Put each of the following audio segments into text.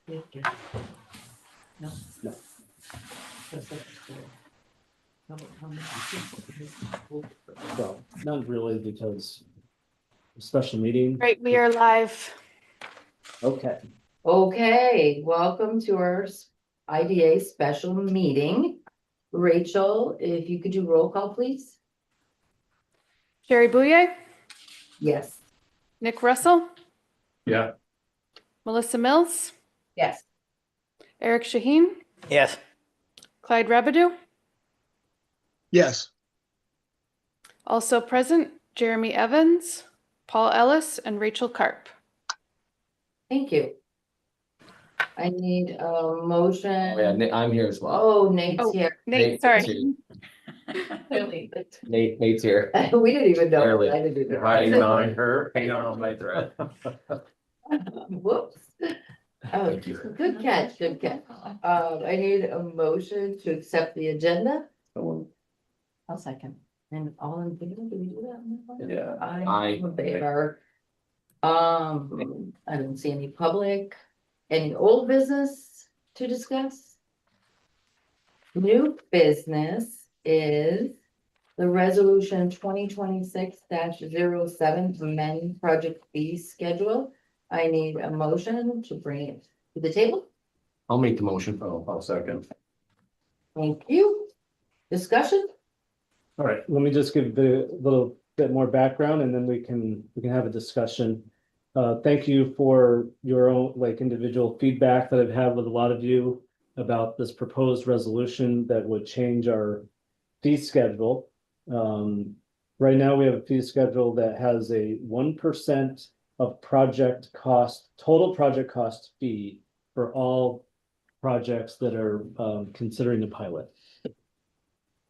No. No. Well, not really, because special meeting. Right, we are live. Okay, Okay, welcome to our IDA special meeting. Rachel, if you could do roll call, please? Jerry Bouye, Yes. Nick Russell, Yeah. Melissa Mills, Yes. Eric Shaheen, Yes. Clyde Rabidou. Yes. Also present, Jeremy Evans, Paul Ellis, and Rachel Karp. Thank you. I need a motion. Oh, yeah, I'm here as well. Oh, Nate's Oh. here. Nate, sorry. Really? Nate's here. We didn't even know. Barely. I didn't even Hanging know. on her, hanging on my thread. Whoops. Oh, Thank you. good catch, good catch. I need a motion to accept the agenda. I'll second. And all in favor, do we do that? Yeah. I in favor. I don't see any public, any old business to discuss. New business is the resolution 2026-07 to amend project fee schedule. I need a motion to bring it to the table. I'll make the motion. I'll second. Thank you. Discussion? all right, let me just give the little bit more background and then we can have a discussion. Thank you for your own individual feedback that I've had with a lot of you about this proposed resolution that would change our fee schedule. Right now we have a fee schedule that has a 1% of project cost, total project cost fee for all projects that are considering the pilot.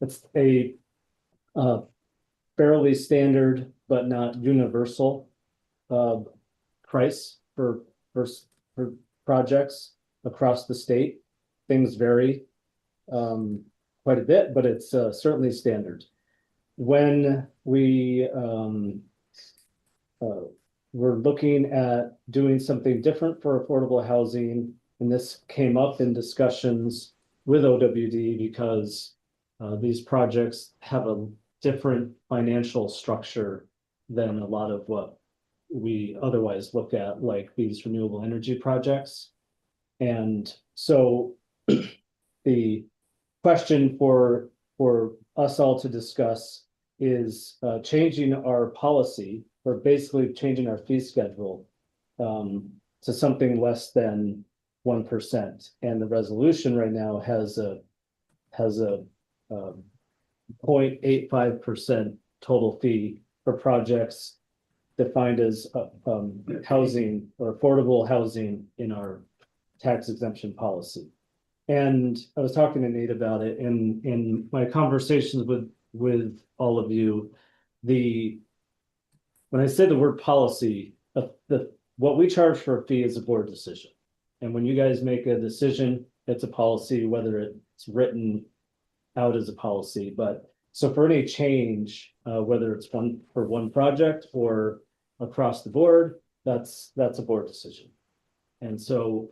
It's a fairly standard but not universal price for projects across the state. Things vary quite a bit, but it's certainly standard. When we we're looking at doing something different for affordable housing, and this came up in discussions with OWD because these projects have a different financial structure than a lot of what we otherwise look at, like these renewable energy projects. And so the question for us all to discuss is changing our policy, or basically changing our fee schedule to something less than 1%. And the resolution right now has a 0.85% total fee for projects defined as housing or affordable housing in our tax exemption policy. And I was talking to Nate about it in my conversations with all of you. When I say the word policy, what we charge for a fee is a board decision. And when you guys make a decision, it's a policy, whether it's written out as a policy. But so for any change, whether it's for one project or across the board, that's a board decision. And so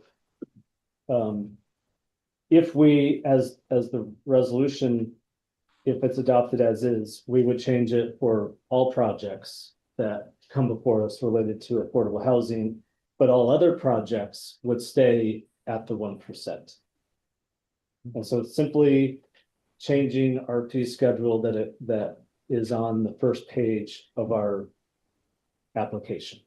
if we, as the resolution, if it's adopted as is, we would change it for all projects that come before us related to affordable housing, but all other projects would stay at the 1%. And so it's simply changing our fee schedule that is on the first page of our application.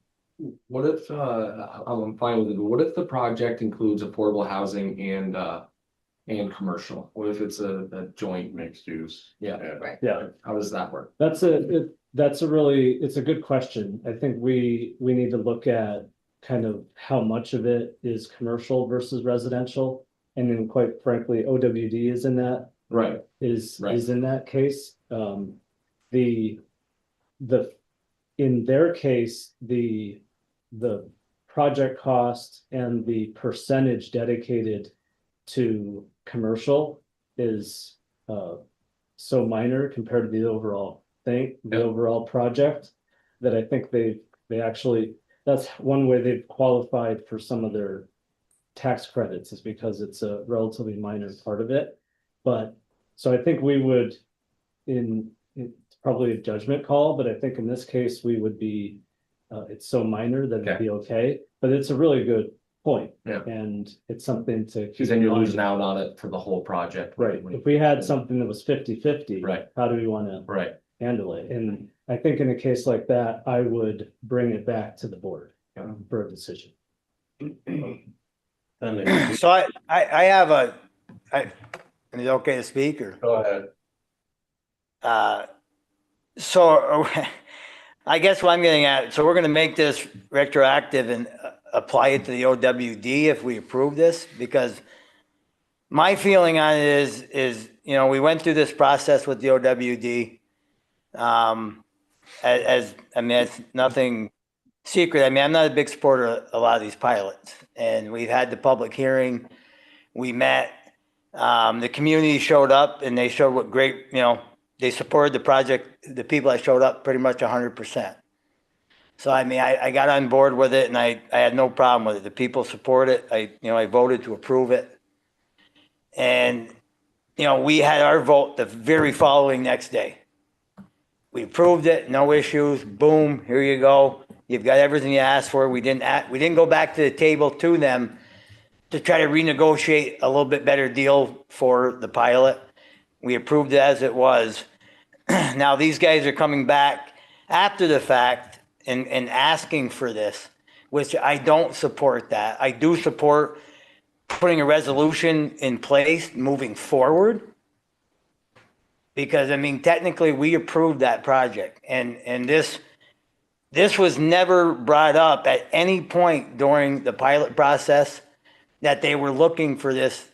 What if, I'm fine with it, but what if the project includes affordable housing and commercial? What if it's a joint? Mixed use. Yeah, Right. Yeah, how does that work? it's a good question. I think we need to look at kind of how much of it is commercial versus residential. And then quite frankly, OWD is in that, Right. is Right. in that case. In their case, the project cost and the percentage dedicated to commercial is so minor compared to the overall thing, the overall project, that I think they actually, that's one way they've qualified for some of their tax credits is because it's a relatively minor part of it. But, so I think we would, it's probably a judgment call, but I think in this case, we would be, it's so minor that it'd be okay, but it's a really good point. Yeah. And it's something to. Because then you're losing out on it for the whole project. Right, if we had something that was 50-50. Right. How do we wanna Right. handle it? And I think in a case like that, I would bring it back to the board for a decision. So I have is it okay to speak or? Go ahead. So I guess what I'm getting at, so we're gonna make this retroactive and apply it to the OWD if we approve this, because my feeling on it is, you know, we went through this process with the OWD. As I mean, it's nothing secret. I mean, I'm not a big supporter of a lot of these pilots, and we've had the public hearing. We met, the community showed up and they showed what great, you know, they supported the project. The people that showed up pretty much 100%. So, I mean, I got on board with it and I had no problem with it. The people support it. I voted to approve it. And, you know, we had our vote the very following next day. We approved it, no issues, boom, here you go. You've got everything you asked for. We didn't go back to the table to them to try to renegotiate a little bit better deal for the pilot. We approved it as it was. Now these guys are coming back after the fact and asking for this, which I don't support that. I do support putting a resolution in place moving forward. Because I mean, technically we approved that project and this was never brought up at any point during the pilot process that they were looking for this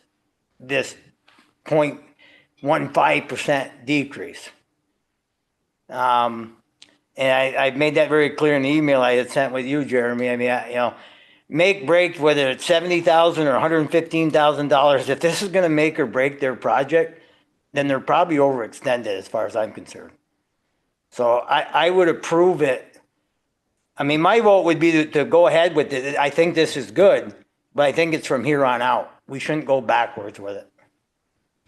0.15% decrease. And I made that very clear in the email I had sent with you, Jeremy. I mean, you know, make break, whether it's $70,000 or $115,000, if this is going to make or break their project, then they're probably overextended as far as I'm concerned. So I would approve it. I mean, my vote would be to go ahead with it. I think this is good, but I think it's from here on out. We shouldn't go backwards with it.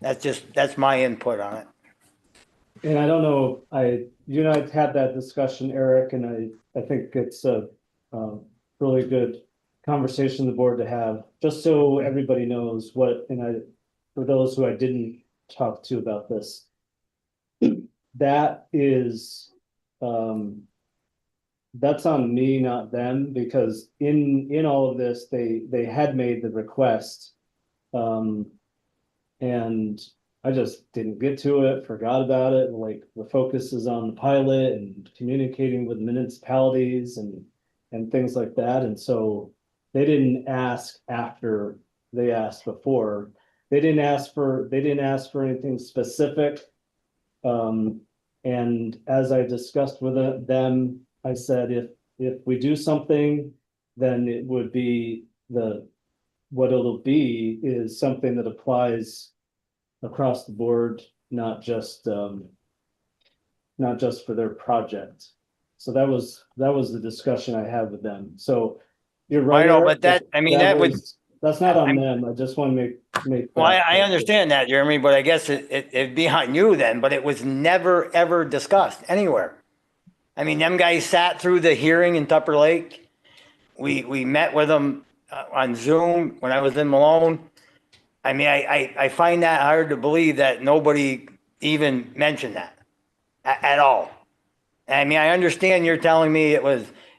That's my input on it. And I don't know, you and I had that discussion, Eric, and I think it's a really good conversation the board to have, just so everybody knows what, for those who I didn't talk to about this, that is, that's on me, not them, because in all of this, they had made the request. And I just didn't get to it, forgot about it. Like the focus is on the pilot and communicating with municipalities and things like that. And so they didn't ask after they asked before. They didn't ask for anything specific. And as I discussed with them, I said, if we do something, then it would be what it'll be is something that applies across the board, not just for their project. So that was the discussion I had with them. So you're right. I know, Eric, but that's not on them. I just want to make. Well, I understand that, Jeremy, but I guess it'd be on you then, but it was never, ever discussed anywhere. I mean, them guys sat through the hearing in Tupper Lake. We met with them on Zoom when I was in Malone. I mean, I find that hard to believe that nobody even mentioned that at all. I mean, I understand you're telling me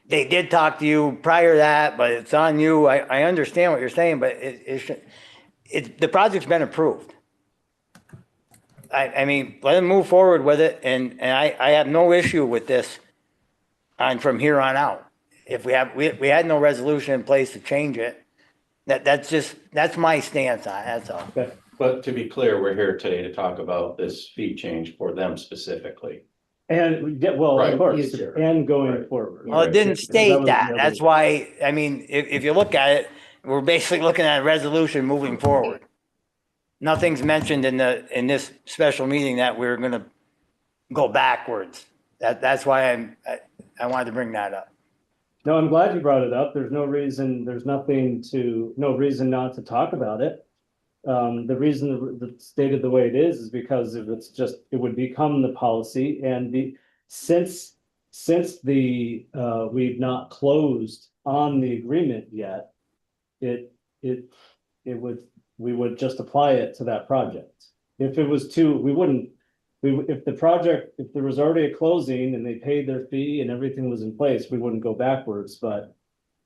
they did talk to you prior to that, but it's on you. I understand what you're saying, but the project's been approved. I mean, let them move forward with it, and I have no issue with this from here on out. If we had no resolution in place to change it, that's my stance on it, that's all. Okay. But to be clear, we're here today to talk about this fee change for them specifically. And well, Right. of course, Future. and going Right. forward. Well, it didn't That state was that. the That's other- why, I mean, if you look at it, we're basically looking at a resolution moving forward. Nothing's mentioned in this special meeting that we're gonna go backwards. That's why I wanted to bring that up. No, I'm glad you brought it up. There's no reason, no reason not to talk about it. The reason that's stated the way it is because if it's just, it would become the policy and since we've not closed on the agreement yet, we would just apply it to that project. If it was if there was already a closing and they paid their fee and everything was in place, we wouldn't go backwards, but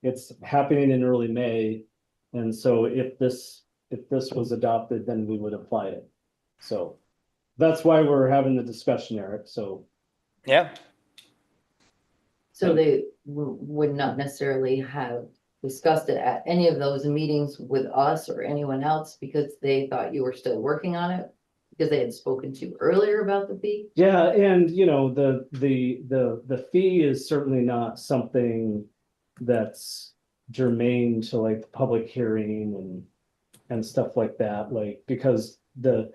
it's happening in early May. And so if this was adopted, then we would apply it. So that's why we're having the discussion, Eric. So Yeah, So they would not necessarily have discussed it at any of those meetings with us or anyone else because they thought you were still working on it? Because they had spoken to you earlier about the fee? yeah, and you know, the fee is certainly not something that's germane to like the public hearing and stuff like that, like, because the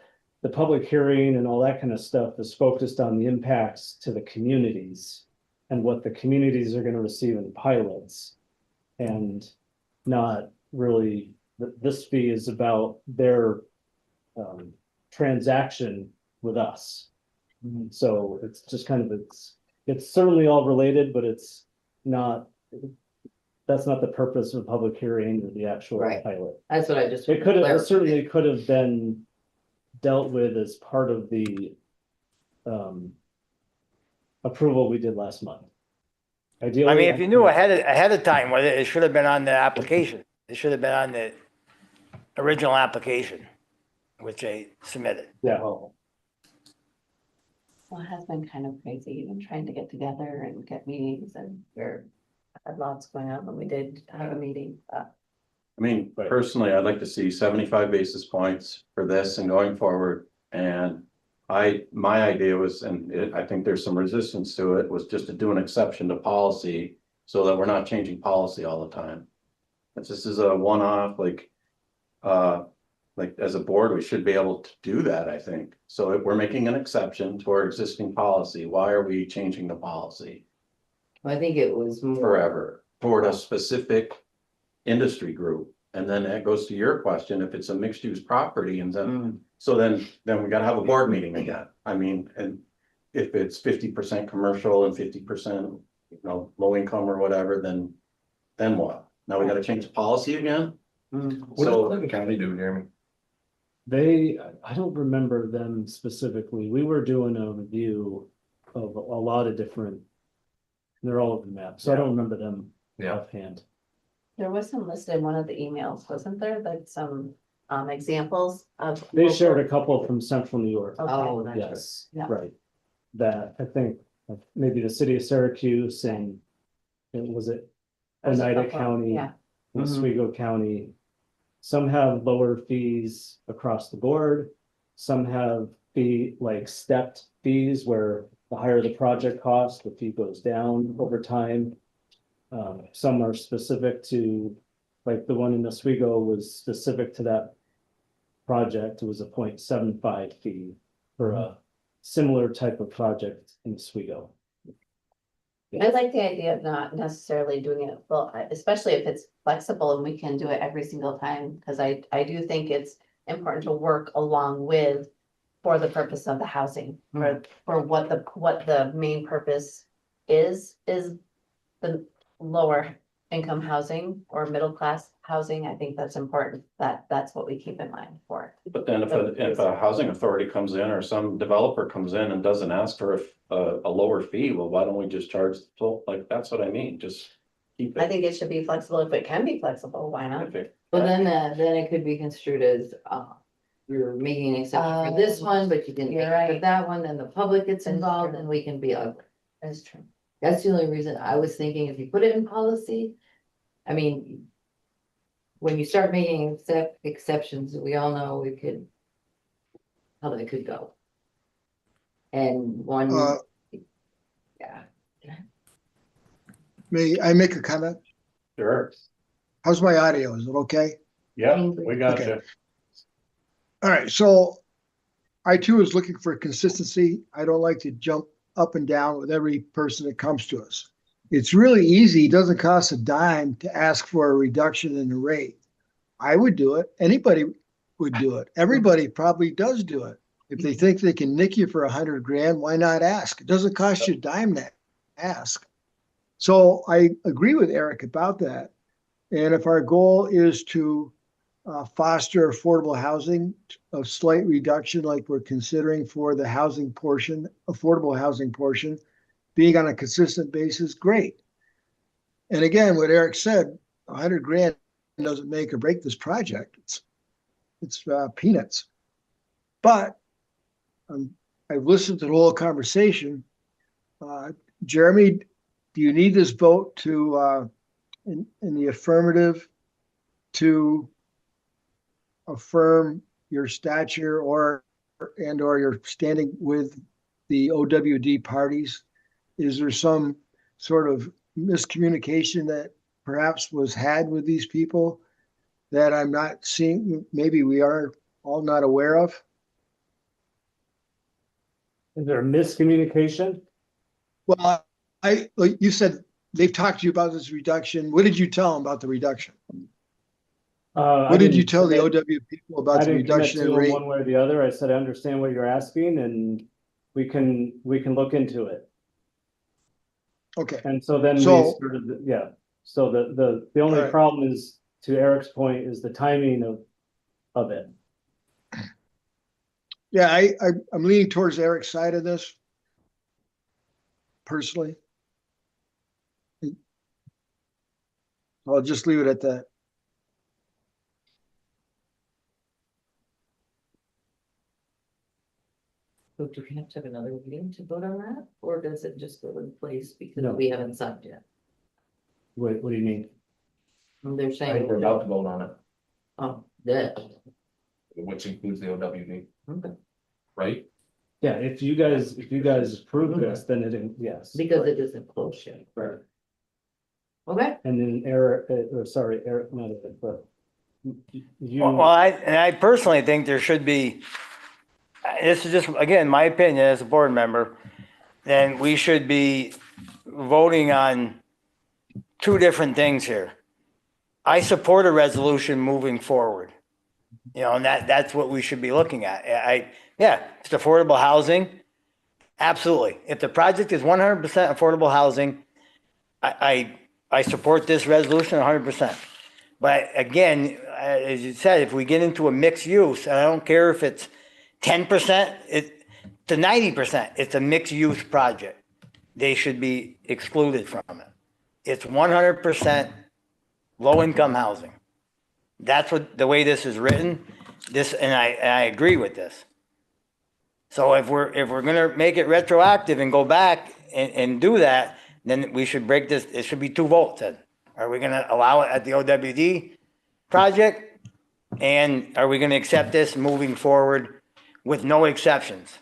public hearing and all that kind of stuff is focused on the impacts to the communities and what the communities are gonna receive in pilots. And not really, this fee is about their transaction with us. So it's just kind of, it's certainly all related, but it's not, that's not the purpose of a public hearing or the actual Right. pilot. That's what I just. It could have, it clarified. certainly could have been dealt with as part of the approval we did last month. Ideally. I mean, if you knew ahead of time with it, it should have been on the application. It should have been on the original application, which they submitted. Yeah, Well, it has been kind of crazy, even trying to get together and get meetings and there had lots going on when we did have a meeting, but. I mean, Right. personally, I'd like to see 75 basis points for this and going forward. And my idea was, I think there's some resistance to it, was just to do an exception to policy so that we're not changing policy all the time. If this is a one-off, like as a board, we should be able to do that, I think. So if we're making an exception to our existing policy, why are we changing the policy I think it was more. forever toward a specific industry group? And then that goes to your question, if it's a mixed use property and then, so then we gotta have a board meeting again. I mean, and if it's 50% commercial and 50%, low income or whatever, then what? Now we gotta change the policy again? What does So, Clinton County do, Jeremy? I don't remember them specifically. We were doing a review of a lot of different. They're all over the map, so I don't remember them Yeah. offhand. There was some listed in one of the emails, wasn't there, like some examples of. They shared a couple from Central New York. Oh, Okay, that's Yes, Yeah. right. That I think maybe the city of Syracuse and was it There's a Oneida couple, County, yeah. Oswego County. Some have lower fees across the board. Some have stepped fees where the higher the project cost, the fee goes down over time. Some are specific to, like the one in Oswego was specific to that project. It was a 0.75 fee for a similar type of project in Oswego. I like the idea of not necessarily doing it, well, especially if it's flexible and we can do it every single time, because I do think it's important to work along with. For the purpose of the housing, for what the main purpose is the lower income housing or middle class housing. I think that's important, that's what we keep in mind for. but then if a housing authority comes in or some developer comes in and doesn't ask for a lower fee, well, why don't we just charge the full, like, that's what I mean, just keep I it. think it should be flexible, if it can be flexible, why not? Well, then it could be construed as, you're making an exception for this one, but you didn't make You're it for right. that one, then the public gets That's involved true. and we can be ugly. That's true. That's the only reason I was thinking if you put it in policy, I mean. When you start making exceptions, we all know it could. How that could go. And one. Yeah, May I make a comment? Sure, How's my audio? Is it okay? yeah, we got Okay. you. All right, so I too is looking for consistency. I don't like to jump up and down with every person that comes to us. it's really easy. It doesn't cost a dime to ask for a reduction in the rate. I would do it. Anybody would do it. Everybody probably does do it. If they think they can nick you for $100,000, why not ask? It doesn't cost you a dime to ask. So I agree with Eric about that. And if our goal is to foster affordable housing, a slight reduction like we're considering for the housing portion, affordable housing portion, being on a consistent basis, great. And again, what Eric said, $100,000 doesn't make or break this project. It's peanuts. But I've listened to the whole conversation. Jeremy, do you need this vote to in the affirmative to affirm your stature or your standing with the OWD parties? Is there some sort of miscommunication that perhaps was had with these people that I'm not seeing, maybe we are all not aware of? Is there a miscommunication? Well, like you said, they've talked to you about this reduction. What did you tell them about the reduction? What did you tell the OW people about the reduction in rate? One way or the other. I said, I understand what you're asking and we can look into it. Okay, And so then we So- started, yeah. So the only Alright. problem is, to Eric's point, is the timing of it. yeah, I'm leaning towards Eric's side of this. Personally. I'll just leave it at that. So do we have to have another meeting to vote on that, or does it just go in place because No. we haven't signed yet? What do you mean? And they're I think saying, we're about to vote on it, oh, that, which includes the OWD, okay, right? Yeah, if you guys approve this, then yes. because it isn't close yet. Right. Okay, And then Eric, Eric, not Eric, but you. Well, I personally think there should be, this is just, again, my opinion as a board member, then we should be voting on two different things here. I support a resolution moving forward. You know, and that's what we should be looking at. Yeah, it's affordable housing. Absolutely. If the project is 100% affordable housing, I support this resolution 100%. But again, as you said, if we get into a mixed use, and I don't care if it's 10%, to 90%, it's a mixed use project. They should be excluded from it. It's 100% low income housing. That's what, the way this is written, and I agree with this. So if we're gonna make it retroactive and go back and do that, then we should break this, it should be 2 votes then. Are we gonna allow it at the OWD project? And are we gonna accept this moving forward with no exceptions?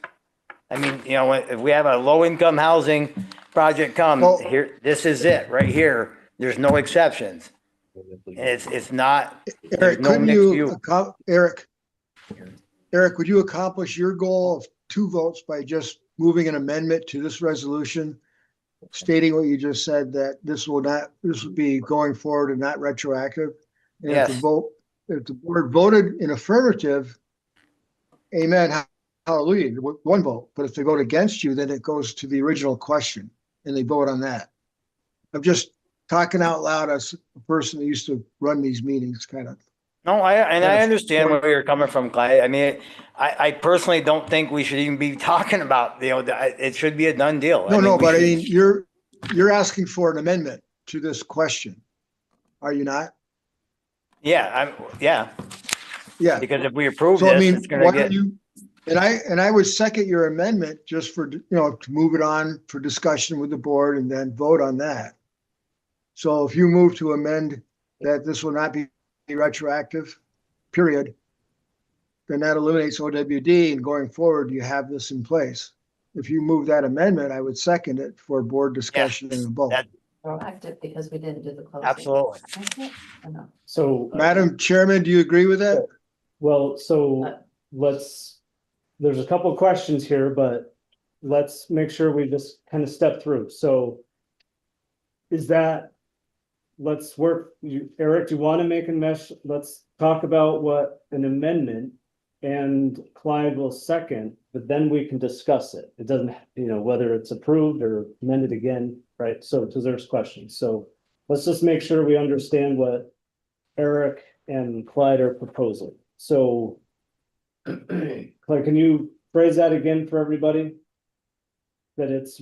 I mean, you know, if we have a low income housing project come, Well- here, this is it, right here, there's no exceptions. And it's not, there's Eric, no couldn't mixed you, use. Eric, would you accomplish your goal of 2 votes by just moving an amendment to this resolution? Stating what you just said, that this will be going forward and not retroactive? And if Yes. if the board voted in affirmative, amen, hallelujah, 1 vote. But if they vote against you, then it goes to the original question and they vote on that. I'm just talking out loud as a person that used to run these meetings, kind of. No, I Yes. understand where you're coming from, Clay. I mean, I personally don't think we should even be talking about, you know, it should be a done deal. No, we but I should- mean, you're asking for an amendment to this question. Are you not? Yeah, yeah, Yeah. because if we approve So I this, mean, it's gonna why get, don't you, and I would second your amendment just for, to move it on for discussion with the board and then vote on that. So if you move to amend that this will not be retroactive, period, then that eliminates OWD, and going forward, you have this in place. If you move that amendment, I would second it for board discussion and a vote. that- Proactive because we didn't do the closing. absolutely. Okay, enough. So. Madam Chairman, do you agree with that? Well, so there's a couple of questions here, but let's make sure we just kind of step through. So is that, let's work, Eric, do you want to make a mesh? Let's talk about what an amendment, and Clyde will second, but then we can discuss it. It doesn't, whether it's approved or amended again, right? So, because there's questions. So let's just make sure we understand what Eric and Clyde are proposing. So Clyde, can you phrase that again for everybody? That it's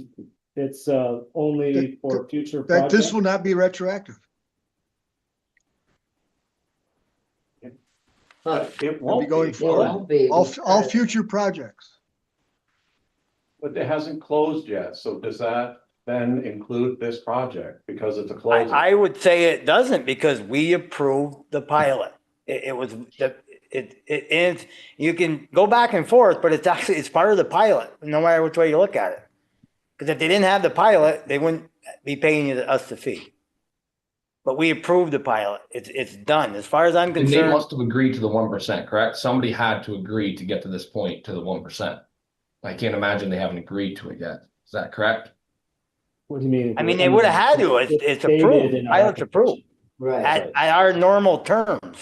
only for future That this projects? will not be retroactive. But It It'll won't be going be, it forward. won't be. All future projects. but it hasn't closed yet, so does that then include this project because it's a I, closing? I would say it doesn't because we approved the pilot. It was, and you can go back and forth, but it's part of the pilot, no matter which way you look at it. Because if they didn't have the pilot, they wouldn't be paying us the fee. But we approved the pilot. It's done. As far as I'm And they concerned, must have agreed to the 1%, correct? Somebody had to agree to get to this point to the 1%. I can't imagine they haven't agreed to it yet. Is that correct? What do you mean? I mean, they would have had to. It's stated approved. in our Pilot's approved Right, at our normal terms.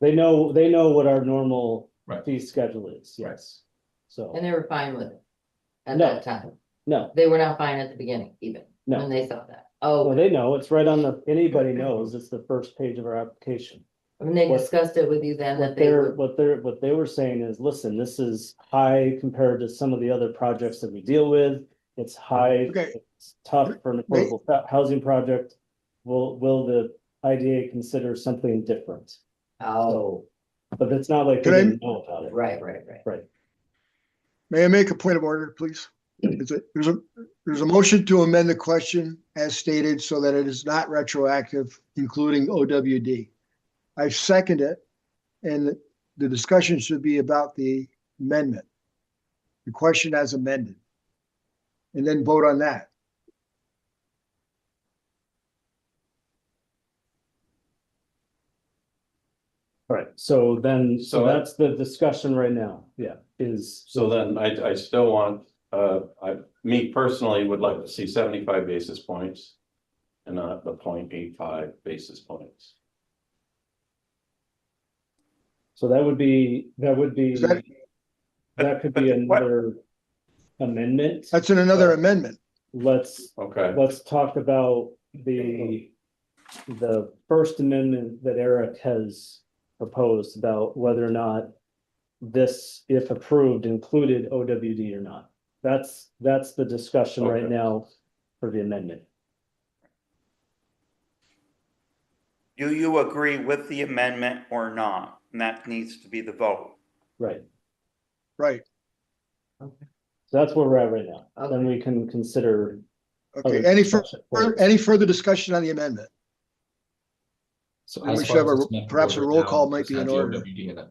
They know what our normal Right. fee schedule is, yes. So, and they were fine with it at No. that time. no, They were not fine at the beginning even, No. when they saw that. well, Oh, they know, it's right on anybody knows, it's the first page of our application. I mean, they what- discussed it with you then that What they they're, would, what they were saying is, listen, this is high compared to some of the other projects that we deal with. It's high, Okay. it's tough for an affordable housing project. Will the IDA consider something different? oh, But it's not like they Can I- didn't know about it. right. May I make a point of order, please? There's a motion to amend the question as stated so that it is not retroactive, including OWD. I second it, and the discussion should be about the amendment. The question as amended. And then vote on that. All right, so then, so So- that's the discussion right now, yeah, is. So then I still want, me personally would like to see 75 basis points and not the 0.85 basis points. So that would be, Is that- that could be another amendment. That's in another amendment. Let's Okay, talk about the first amendment that Eric has proposed about whether or not this, if approved, included OWD or not. That's the discussion right Okay. now for the amendment. Do you agree with the amendment or not? And that needs to be the vote. Right, Right. so that's where we're at right now. Then Okay. we can consider. other Okay. Any discussion. further discussion on the amendment? So We as should far have as a- this amendment perhaps a goes roll down, call might just be in have the order. OWD in it.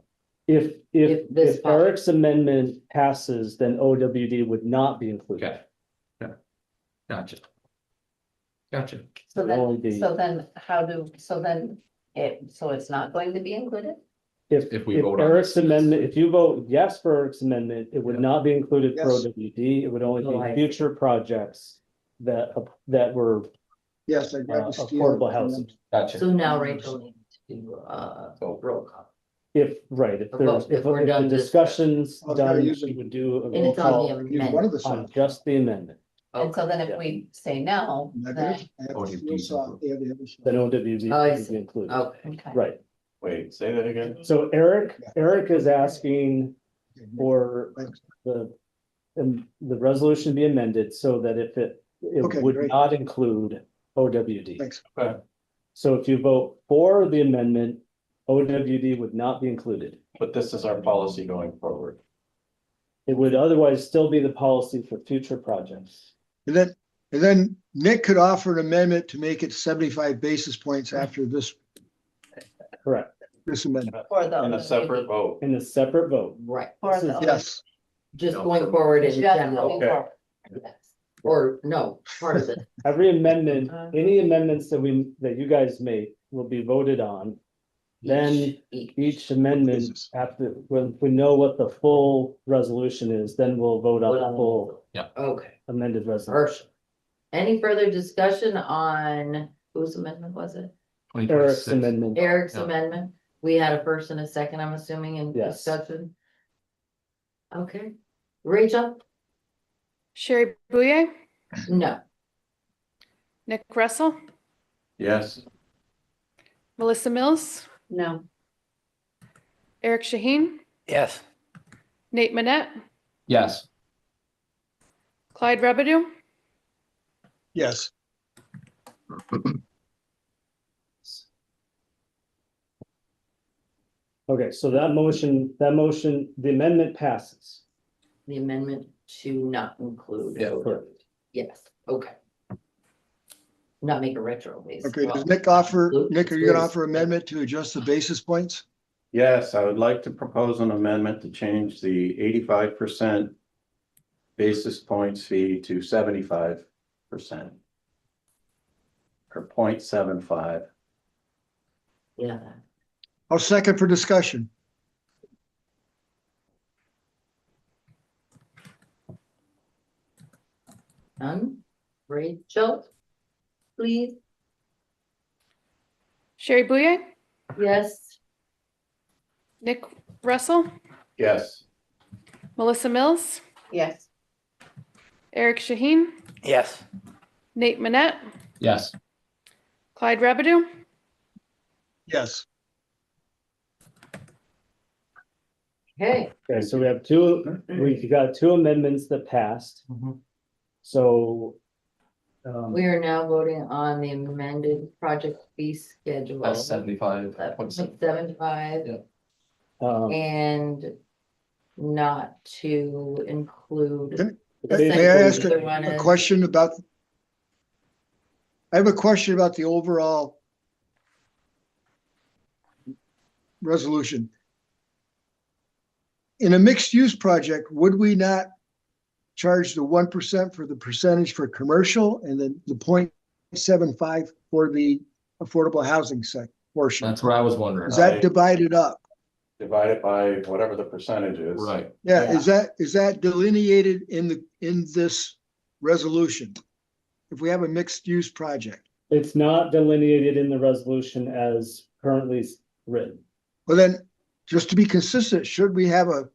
If this Eric's amendment passes, then OWD would not be included. Okay. Yeah. Gotcha. Gotcha. So It'd only then, be- so then how do, so then so it's not going to be included? If we vote on Eric's this. amendment, if you vote yes for Eric's amendment, it would Yeah. not be included for Yes. OWD. It would only Oh, I be see. future projects that were Yes, I got to steal. affordable housing. Gotcha. So now Rachel needs to do, roll call. If, right, if A there's, vote, if if we're the done discussion's I was gonna done, use we it. would do a And roll it's on the call Use one amendment. of the on songs. just the amendment, And so then if Okay. we say no, I'm not then, gonna- I have to OWD steal some- yeah, the other song. then OWD Oh, I would see. be included. Okay, okay. Right, wait, say that again? so Eric is asking Okay, for thanks. the resolution be amended so that if it Okay, would great. not include OWD. Thanks. Okay, So if you vote for the amendment, OWD would not be included. but this is our policy going forward. It would otherwise still be the policy for future projects. And then Nick could offer an amendment to make it 75 basis points after this Correct, amendment. For the. In a separate vote. in a separate vote. right, For This is- the. Yes, just going forward in Just general, moving forward. or no, part of it, Every amendment, any amendments that you guys make will be voted on. Then each amendment, Jesus. after, when we know what the full resolution is, then we'll vote on Vote the on it. full Okay, amended resolution. first. Any further discussion on, whose amendment was it? Eric's amendment. Eric's Yeah. amendment? We had a first and a second, I'm assuming, in Yes. discussion. Okay, Rachel? Sherry Bouye, No. Nick Russell, Yes, Melissa Mills, No. Eric Shaheen, Yes. Nate Manette, Yes. Clyde Rebadu, Yes, Okay, so that motion, the amendment passes. The amendment to not include. Yeah, correct. Yes, okay. Not make a retro base. okay, does Well, Nick offer, Luke, Nick, are you gonna please. offer amendment to adjust the basis points? yes, I would like to propose an amendment to change the 85% basis points fee to 75%. Or 0.75. Yeah, I'll second for discussion. none. Rachel? Please, Sherry Bouye, yes, Nick Russell, Yes, Melissa Mills, Yes. Eric Shaheen, Yes. Nate Manette, Yes. Clyde Rebadu, Yes, okay. Okay, so we have we got two amendments that passed. Mhm. So. We are now voting on the amended project fee schedule. That's 75. 75. Yeah. And not to include. Can- the may I second ask other one a is- question about? I have a question about the overall resolution. In a mixed-use project, would we not charge the 1% for the percentage for commercial and then the 0.75 for the affordable housing portion? That's what I was wondering. Is that divided up? divide it by whatever the percentage is. Right. Yeah, is that delineated in this resolution? If we have a mixed-use project, It's not delineated in the resolution as currently written. well then, just to be consistent, should we have a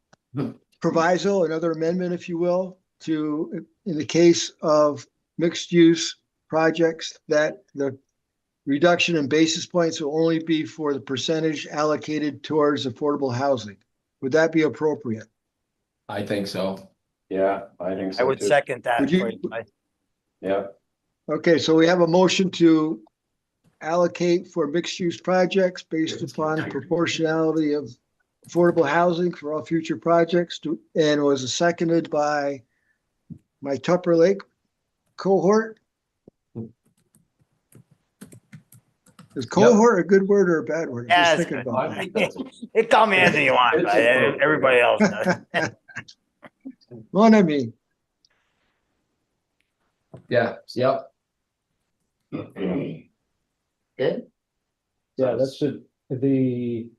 proviso, another amendment, if you will, to, in the case of mixed-use projects, that the reduction in basis points will only be for the percentage allocated towards affordable housing? Would that be appropriate? I think so. Yeah, I think I so would too. second that. Would you- for you. Yeah, Okay, so we have a motion to allocate for mixed-use projects based upon proportionality of affordable housing for all future projects, and was seconded by my Tupper Lake cohort. Is cohort a good word or a bad word? Yeah, Just it's thinking good. about that. You call me anything you want, but everybody else does. What I mean, Yeah, yep. Good, Yeah, that should, the.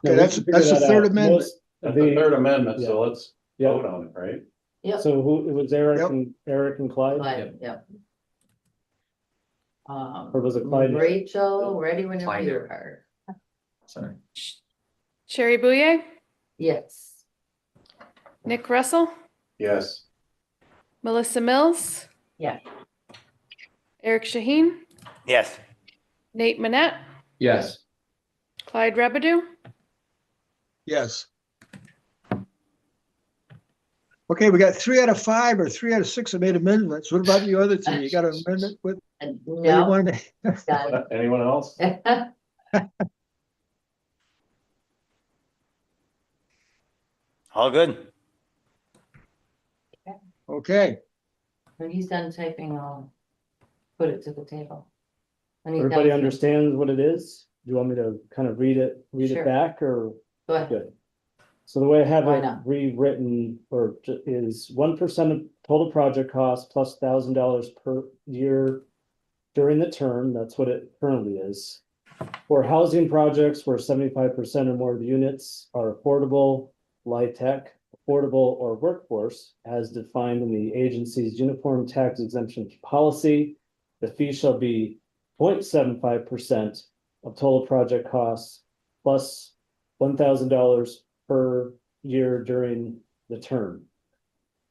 Okay, that's the third amendment. that's the third amendment, so let's Yeah, vote on it, right? yep, so who, it was Eric Yep. and Clyde, Clyde, yep. or was it Clyde? Rachel, ready whenever Clyde. you are. Sorry. Sherry Bouye, Yes, Nick Russell, Yes, Melissa Mills. Yeah. Eric Shaheen, Yes. Nate Manette, Yes. Clyde Rebadu, yes. Okay, we got 3 out of 5 or 3 out of 6 have made amendments. What about you other two? You got an amendment with? and you no. wanted to- Got anyone else? it. All good. Okay, When he's done typing, I'll put it to the table. When he's Everybody done- understands what it is? Do you want me to kind of read it Sure. back, or? Go ahead. Good. So the way I have Why it not? rewritten is 1% of total project cost plus $1,000 per year during the term. That's what it currently is. For housing projects where 75% or more of the units are affordable, light tech, affordable or workforce as defined in the agency's uniform tax exemption policy. The fee shall be 0.75% of total project costs plus $1,000 per year during the term.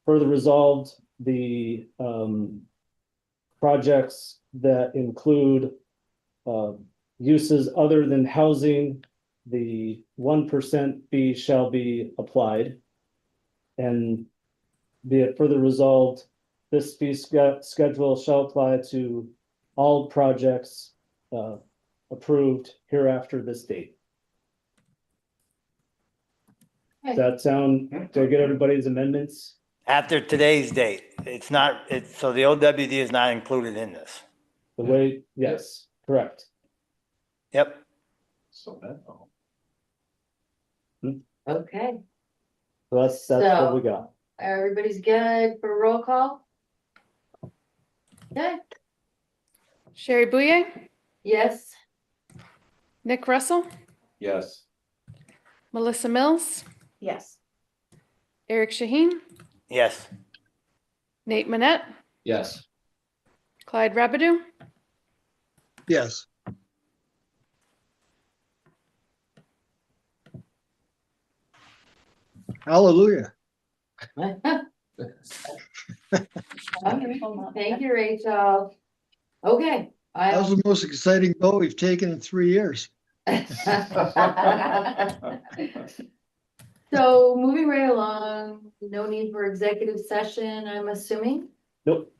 Further resolved, the projects that include uses other than housing, the 1% fee shall be applied. And be it further resolved, this fee schedule shall apply to all projects approved hereafter this date. Does that sound, do I get everybody's amendments? After today's date, it's not, it's, so the OWD is not included in this. The way, yes, correct. Yep. So that, Okay, So that's what we got. everybody's good for roll call? Okay, Sherry Bouye, yes, Nick Russell, yes. Melissa Mills, Yes. Eric Shaheen, Yes. Nate Manette, Yes. Clyde Rabidou, Yes. Hallelujah. Thank you, Rachel. Okay. That was the most exciting vote we've taken in 3 years. So moving right along, no need for executive session, I'm assuming? Nope.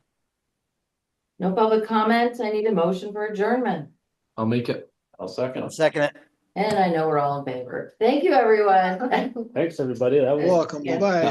No public comments, I need a motion for adjournment, I'll make it. I'll second. I'll second it. and I know we're all in favor. Thank you, everyone. Thanks, everybody. That was. Welcome. Yeah. Bye-bye.